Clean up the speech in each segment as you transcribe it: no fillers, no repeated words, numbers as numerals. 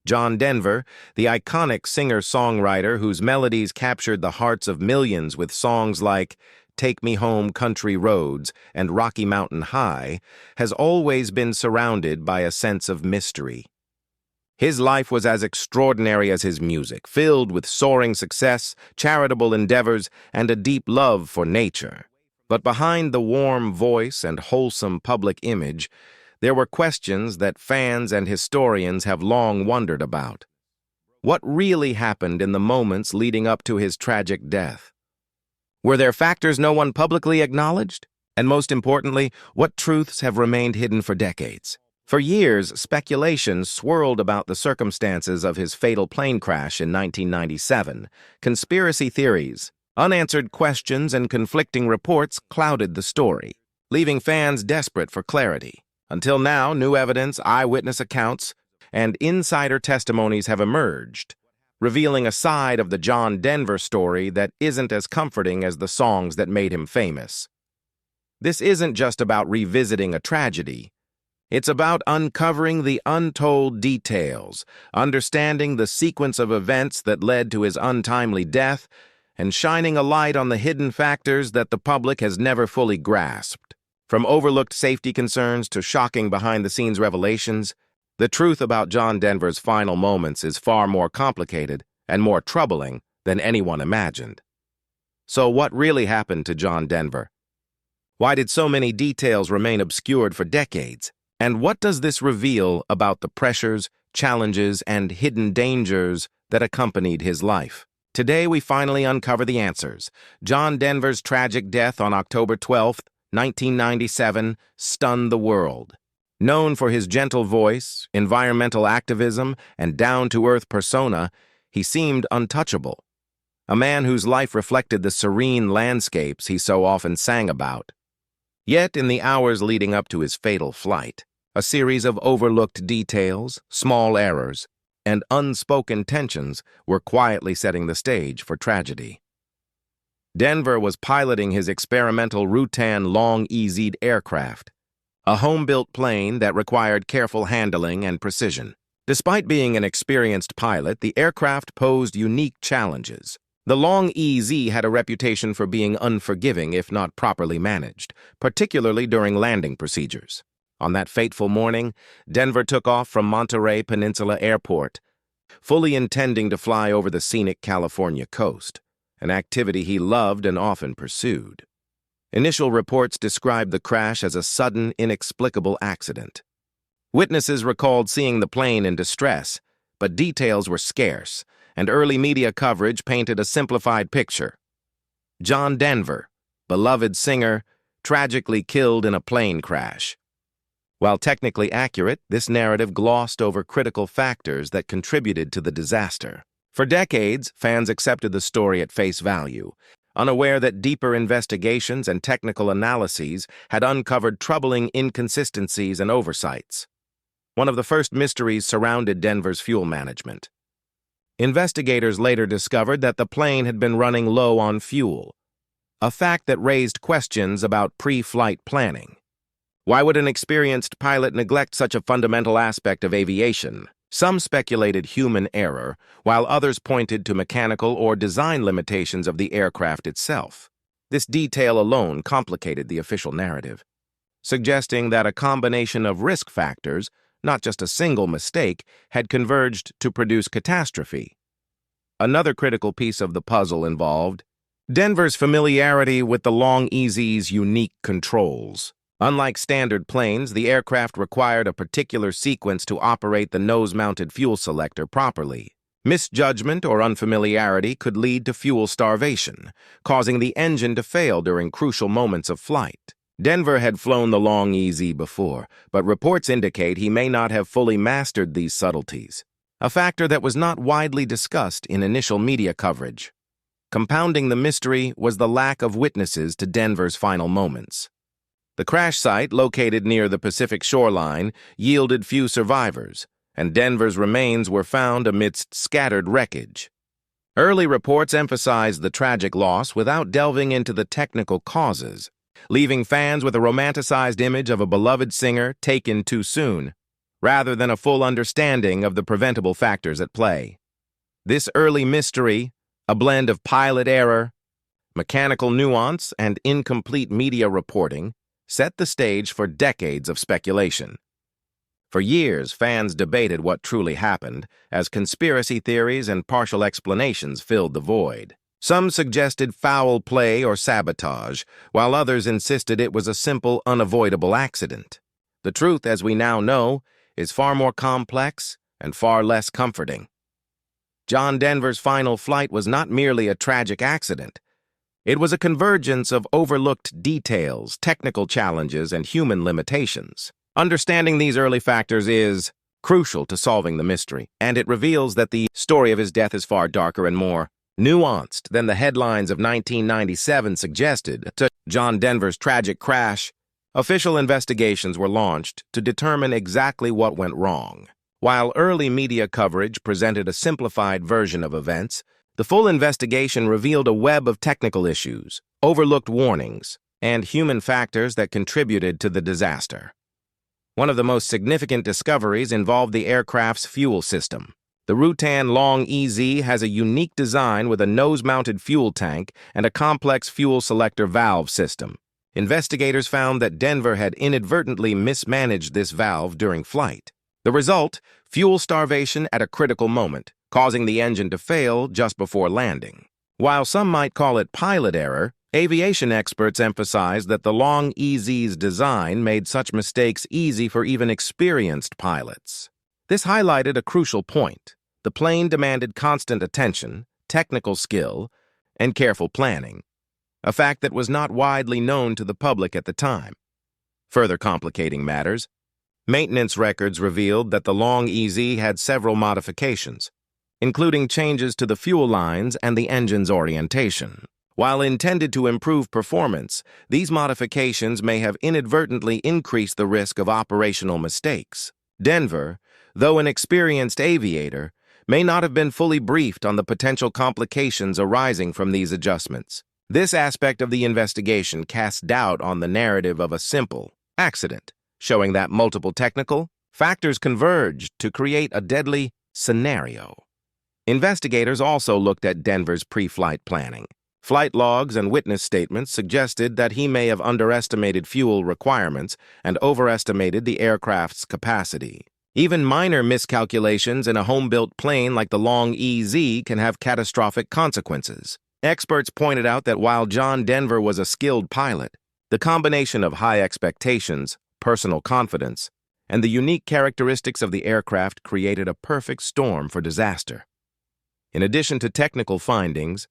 John Denver, the iconic singer-songwriter whose melodies captured the hearts of millions with songs like Take Me Home, Country Roads and Rocky Mountain High, has always been surrounded by a sense of mystery. His life was as extraordinary as his music, filled with soaring success, charitable endeavors, and a deep love for nature. But behind the warm voice and wholesome public image, there were questions that fans and historians have long wondered about. What really happened in the moments leading up to his tragic death? Were there factors no one publicly acknowledged? And most importantly, what truths have remained hidden for decades? For years, speculation swirled about the circumstances of his fatal plane crash in 1997. Conspiracy theories, unanswered questions, and conflicting reports clouded the story, leaving fans desperate for clarity. Until now, new evidence, eyewitness accounts, and insider testimonies have emerged, revealing a side of the John Denver story that isn't as comforting as the songs that made him famous. This isn't just about revisiting a tragedy. It's about uncovering the untold details, understanding the sequence of events that led to his untimely death, and shining a light on the hidden factors that the public has never fully grasped. From overlooked safety concerns to shocking behind-the-scenes revelations, the truth about John Denver's final moments is far more complicated and more troubling than anyone imagined. So what really happened to John Denver? Why did so many details remain obscured for decades? And what does this reveal about the pressures, challenges, and hidden dangers that accompanied his life? Today, we finally uncover the answers. John Denver's tragic death on October 12, 1997, stunned the world. Known for his gentle voice, environmental activism, and down-to-earth persona, he seemed untouchable. A man whose life reflected the serene landscapes he so often sang about. Yet, in the hours leading up to his fatal flight, a series of overlooked details, small errors, and unspoken tensions were quietly setting the stage for tragedy. Denver was piloting his experimental Rutan long-easied aircraft, a home-built plane that required careful handling and precision. Despite being an experienced pilot, the aircraft posed unique challenges. The Long-EZ had a reputation for being unforgiving if not properly managed, particularly during landing procedures. On that fateful morning, Denver took off from Monterey Peninsula Airport, fully intending to fly over the scenic California coast, an activity he loved and often pursued. Initial reports described the crash as a sudden, inexplicable accident. Witnesses recalled seeing the plane in distress, but details were scarce, and early media coverage painted a simplified picture. John Denver, beloved singer, tragically killed in a plane crash. While technically accurate, this narrative glossed over critical factors that contributed to the disaster. For decades, fans accepted the story at face value, unaware that deeper investigations and technical analyses had uncovered troubling inconsistencies and oversights. One of the first mysteries surrounded Denver's fuel management. Investigators later discovered that the plane had been running low on fuel, a fact that raised questions about pre-flight planning. Why would an experienced pilot neglect such a fundamental aspect of aviation? Some speculated human error, while others pointed to mechanical or design limitations of the aircraft itself. This detail alone complicated the official narrative, suggesting that a combination of risk factors, not just a single mistake, had converged to produce catastrophe. Another critical piece of the puzzle involved Denver's familiarity with the Long-EZ's unique controls. Unlike standard planes, the aircraft required a particular sequence to operate the nose-mounted fuel selector properly. Misjudgment or unfamiliarity could lead to fuel starvation, causing the engine to fail during crucial moments of flight. Denver had flown the Long-EZ before, but reports indicate he may not have fully mastered these subtleties, a factor that was not widely discussed in initial media coverage. Compounding the mystery was the lack of witnesses to Denver's final moments. The crash site, located near the Pacific shoreline, yielded few survivors, and Denver's remains were found amidst scattered wreckage. Early reports emphasized the tragic loss without delving into the technical causes, leaving fans with a romanticized image of a beloved singer taken too soon. rather than a full understanding of the preventable factors at play. This early mystery, a blend of pilot error, mechanical nuance, and incomplete media reporting, set the stage for decades of speculation. For years, fans debated what truly happened, as conspiracy theories and partial explanations filled the void. Some suggested foul play or sabotage, while others insisted it was a simple, unavoidable accident. The truth, as we now know, is far more complex and far less comforting. John Denver's final flight was not merely a tragic accident. It was a convergence of overlooked details, technical challenges, and human limitations. Understanding these early factors is crucial to solving the mystery, and it reveals that the story of his death is far darker and more nuanced than the headlines of 1997 suggested. To John Denver's tragic crash, official investigations were launched to determine exactly what went wrong. While early media coverage presented a simplified version of events, the full investigation revealed a web of technical issues, overlooked warnings, and human factors that contributed to the disaster. One of the most significant discoveries involved the aircraft's fuel system. The Rutan Long EZ has a unique design with a nose-mounted fuel tank and a complex fuel selector valve system. Investigators found that Denver had inadvertently mismanaged this valve during flight. The result, fuel starvation at a critical moment, causing the engine to fail just before landing. While some might call it pilot error, aviation experts emphasize that the Long EZ's design made such mistakes easy for even experienced pilots. This highlighted a crucial point. The plane demanded constant attention, technical skill, and careful planning, a fact that was not widely known to the public at the time. Further complicating matters, maintenance records revealed that the Long EZ had several modifications, including changes to the fuel lines and the engine's orientation. While intended to improve performance, these modifications may have inadvertently increased the risk of operational mistakes. Denver, though an experienced aviator, may not have been fully briefed on the potential complications arising from these adjustments. This aspect of the investigation casts doubt on the narrative of a simple accident, showing that multiple technical factors converged to create a deadly scenario. Investigators also looked at Denver's pre-flight planning. Flight logs and witness statements suggested that he may have underestimated fuel requirements and overestimated the aircraft's capacity. Even minor miscalculations in a home-built plane like the Long EZ can have catastrophic consequences. Experts pointed out that while John Denver was a skilled pilot, the combination of high expectations, personal confidence, and the unique characteristics of the aircraft created a perfect storm for disaster. In addition to technical findings,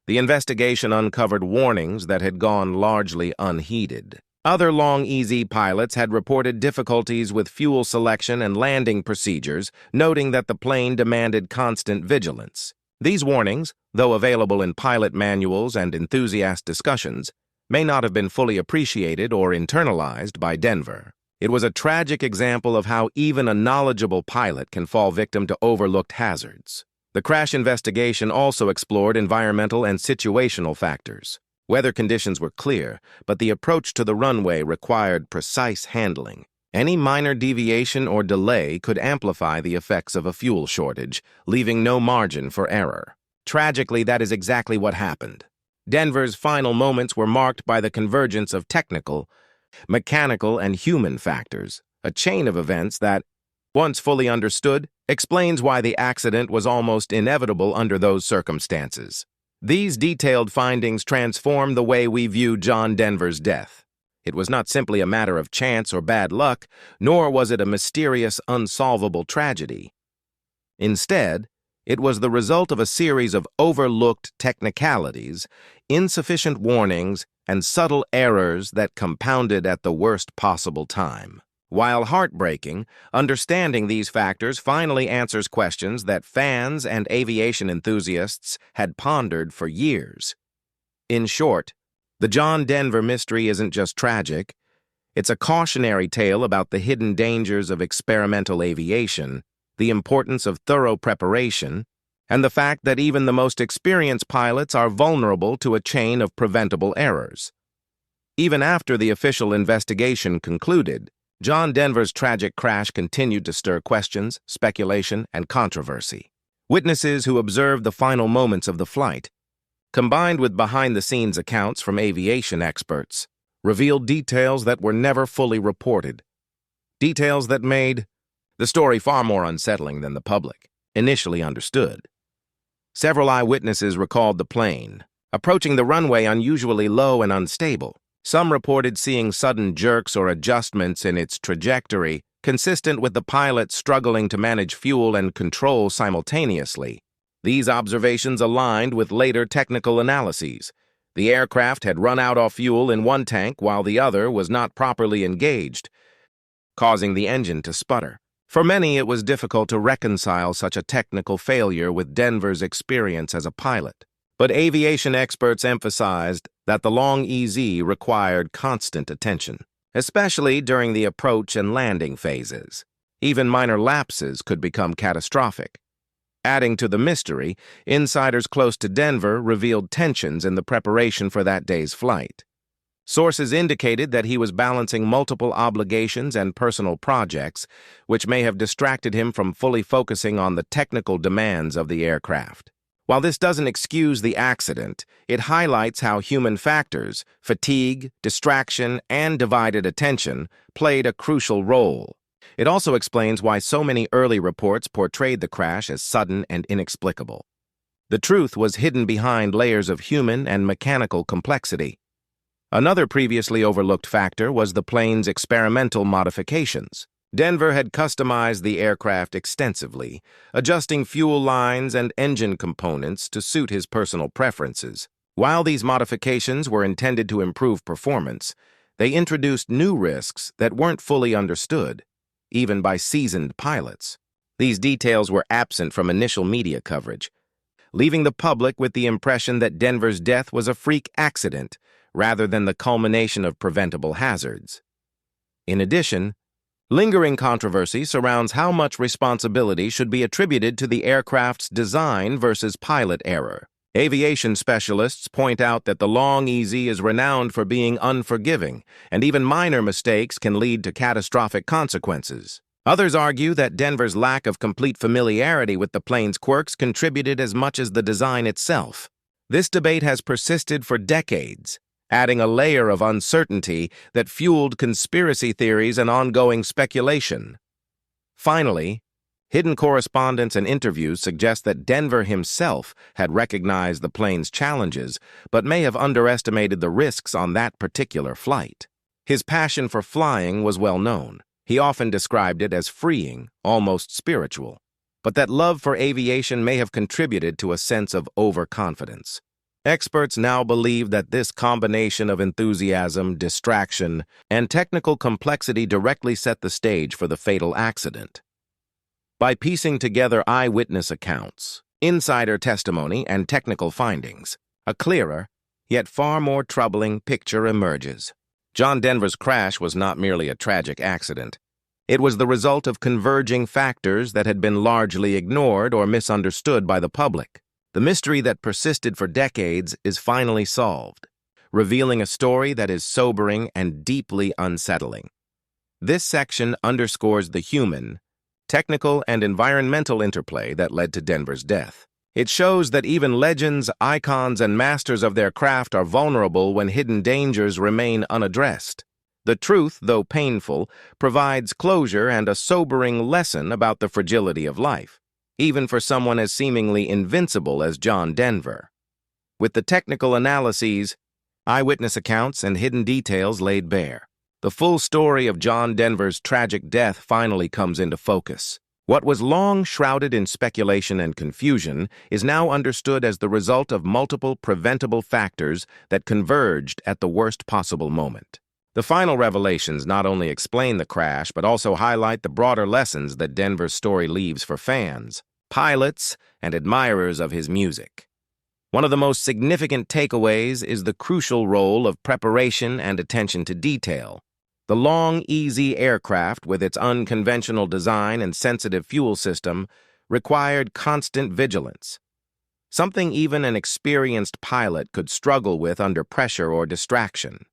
the investigation uncovered warnings that had gone largely unheeded. Other Long EZ pilots had reported difficulties with fuel selection and landing procedures, noting that the plane demanded constant vigilance. These warnings, though available in pilot manuals and enthusiast discussions, may not have been fully appreciated or internalized by Denver. It was a tragic example of how even a knowledgeable pilot can fall victim to overlooked hazards. The crash investigation also explored environmental and situational factors. Weather conditions were clear, but the approach to the runway required precise handling. Any minor deviation or delay could amplify the effects of a fuel shortage, leaving no margin for error. Tragically, that is exactly what happened. Denver's final moments were marked by the convergence of technical, mechanical, and human factors, a chain of events that, once fully understood, explains why the accident was almost inevitable under those circumstances. These detailed findings transform the way we view John Denver's death. It was not simply a matter of chance or bad luck, nor was it a mysterious, unsolvable tragedy. Instead, it was the result of a series of overlooked technicalities, insufficient warnings, and subtle errors that compounded at the worst possible time. While heartbreaking, understanding these factors finally answers questions that fans and aviation enthusiasts had pondered for years. In short, the John Denver mystery isn't just tragic, it's a cautionary tale about the hidden dangers of experimental aviation, the importance of thorough preparation, and the fact that even the most experienced pilots are vulnerable to a chain of preventable errors. Even after the official investigation concluded, John Denver's tragic crash continued to stir questions, speculation, and controversy. Witnesses who observed the final moments of the flight, combined with behind-the-scenes accounts from aviation experts, revealed details that were never fully reported. Details that made the story far more unsettling than the public initially understood. Several eyewitnesses recalled the plane approaching the runway unusually low and unstable. Some reported seeing sudden jerks or adjustments in its trajectory, consistent with the pilot struggling to manage fuel and control simultaneously. These observations aligned with later technical analyses. The aircraft had run out of fuel in one tank while the other was not properly engaged, causing the engine to sputter. For many, it was difficult to reconcile such a technical failure with Denver's experience as a pilot. But aviation experts emphasized that the long EZ required constant attention, especially during the approach and landing phases. Even minor lapses could become catastrophic. Adding to the mystery, insiders close to Denver revealed tensions in the preparation for that day's flight. Sources indicated that he was balancing multiple obligations and personal projects, which may have distracted him from fully focusing on the technical demands of the aircraft. While this doesn't excuse the accident, it highlights how human factors, fatigue, distraction, and divided attention, played a crucial role. It also explains why so many early reports portrayed the crash as sudden and inexplicable. The truth was hidden behind layers of human and mechanical complexity. Another previously overlooked factor was the plane's experimental modifications. Denver had customized the aircraft extensively, adjusting fuel lines and engine components to suit his personal preferences. While these modifications were intended to improve performance, they introduced new risks that weren't fully understood, even by seasoned pilots. These details were absent from initial media coverage, leaving the public with the impression that Denver's death was a freak accident rather than the culmination of preventable hazards. In addition, lingering controversy surrounds how much responsibility should be attributed to the aircraft's design versus pilot error. Aviation specialists point out that the long EZ is renowned for being unforgiving, and even minor mistakes can lead to catastrophic consequences. Others argue that Denver's lack of complete familiarity with the plane's quirks contributed as much as the design itself. This debate has persisted for decades, adding a layer of uncertainty that fueled conspiracy theories and ongoing speculation. Finally, hidden correspondence and interviews suggest that Denver himself had recognized the plane's challenges, but may have underestimated the risks on that particular flight. His passion for flying was well known. He often described it as freeing, almost spiritual. But that love for aviation may have contributed to a sense of overconfidence. Experts now believe that this combination of enthusiasm, distraction, and technical complexity directly set the stage for the fatal accident. By piecing together eyewitness accounts, insider testimony, and technical findings, a clearer, yet far more troubling picture emerges. John Denver's crash was not merely a tragic accident. It was the result of converging factors that had been largely ignored or misunderstood by the public. The mystery that persisted for decades is finally solved, revealing a story that is sobering and deeply unsettling. This section underscores the human, technical, and environmental interplay that led to Denver's death. It shows that even legends, icons, and masters of their craft are vulnerable when hidden dangers remain unaddressed. The truth, though painful, provides closure and a sobering lesson about the fragility of life, even for someone as seemingly invincible as John Denver. With the technical analyses, eyewitness accounts, and hidden details laid bare, the full story of John Denver's tragic death finally comes into focus. What was long shrouded in speculation and confusion is now understood as the result of multiple preventable factors that converged at the worst possible moment. The final revelations not only explain the crash, but also highlight the broader lessons that Denver's story leaves for fans, pilots, and admirers of his music. One of the most significant takeaways is the crucial role of preparation and attention to detail. The long, easy aircraft, with its unconventional design and sensitive fuel system, required constant vigilance, something even an experienced pilot could struggle with under pressure or distraction.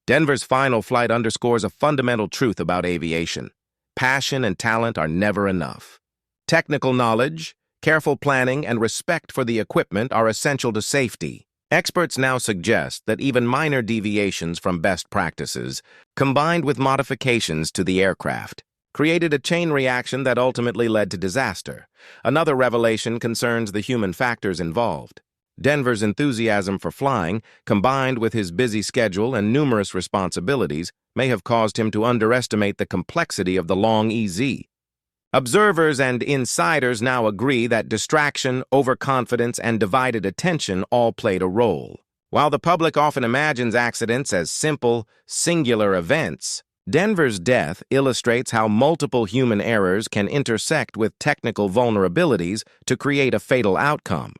Denver's final flight underscores a fundamental truth about aviation. Passion and talent are never enough. Technical knowledge, careful planning, and respect for the equipment are essential to safety. Experts now suggest that even minor deviations from best practices, combined with modifications to the aircraft, created a chain reaction that ultimately led to disaster. Another revelation concerns the human factors involved. Denver's enthusiasm for flying, combined with his busy schedule and numerous responsibilities, may have caused him to underestimate the complexity of the long EZ. Observers and insiders now agree that distraction, overconfidence, and divided attention all played a role. While the public often imagines accidents as simple, singular events, Denver's death illustrates how multiple human errors can intersect with technical vulnerabilities to create a fatal outcome.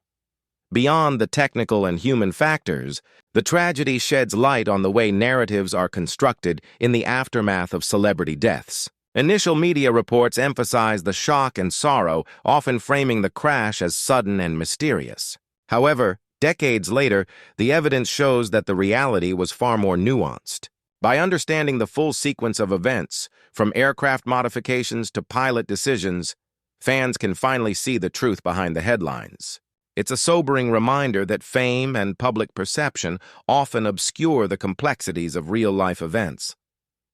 Beyond the technical and human factors, the tragedy sheds light on the way narratives are constructed in the aftermath of celebrity deaths. Initial media reports emphasize the shock and sorrow, often framing the crash as sudden and mysterious. However, decades later, the evidence shows that the reality was far more nuanced. By understanding the full sequence of events, from aircraft modifications to pilot decisions, fans can finally see the truth behind the headlines. It's a sobering reminder that fame and public perception often obscure the complexities of real-life events.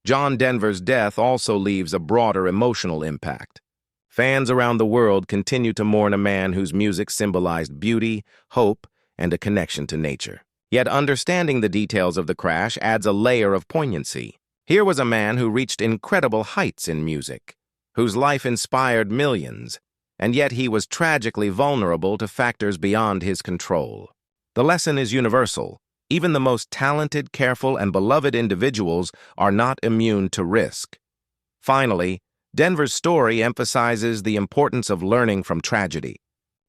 John Denver's death also leaves a broader emotional impact. Fans around the world continue to mourn a man whose music symbolized beauty, hope, and a connection to nature. Yet understanding the details of the crash adds a layer of poignancy. Here was a man who reached incredible heights in music, whose life inspired millions, and yet he was tragically vulnerable to factors beyond his control. The lesson is universal. Even the most talented, careful, and beloved individuals are not immune to risk. Finally, Denver's story emphasizes the importance of learning from tragedy.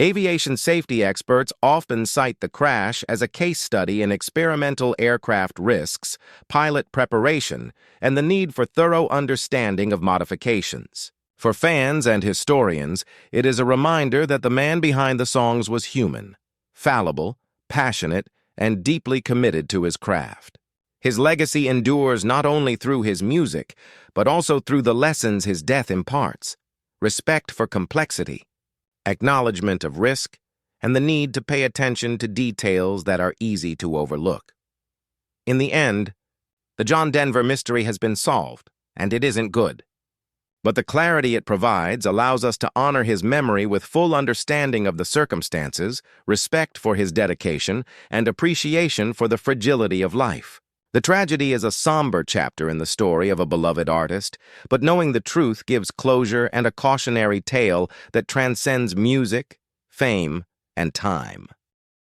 Aviation safety experts often cite the crash as a case study in experimental aircraft risks, pilot preparation, and the need for thorough understanding of modifications. For fans and historians, it is a reminder that the man behind the songs was human, fallible, passionate, and deeply committed to his craft. His legacy endures not only through his music, but also through the lessons his death imparts: respect for complexity, acknowledgement of risk, and the need to pay attention to details that are easy to overlook. In the end, the John Denver mystery has been solved, and it isn't good. But the clarity it provides allows us to honor his memory with full understanding of the circumstances, respect for his dedication, and appreciation for the fragility of life. The tragedy is a somber chapter in the story of a beloved artist, but knowing the truth gives closure and a cautionary tale that transcends music, fame, and time.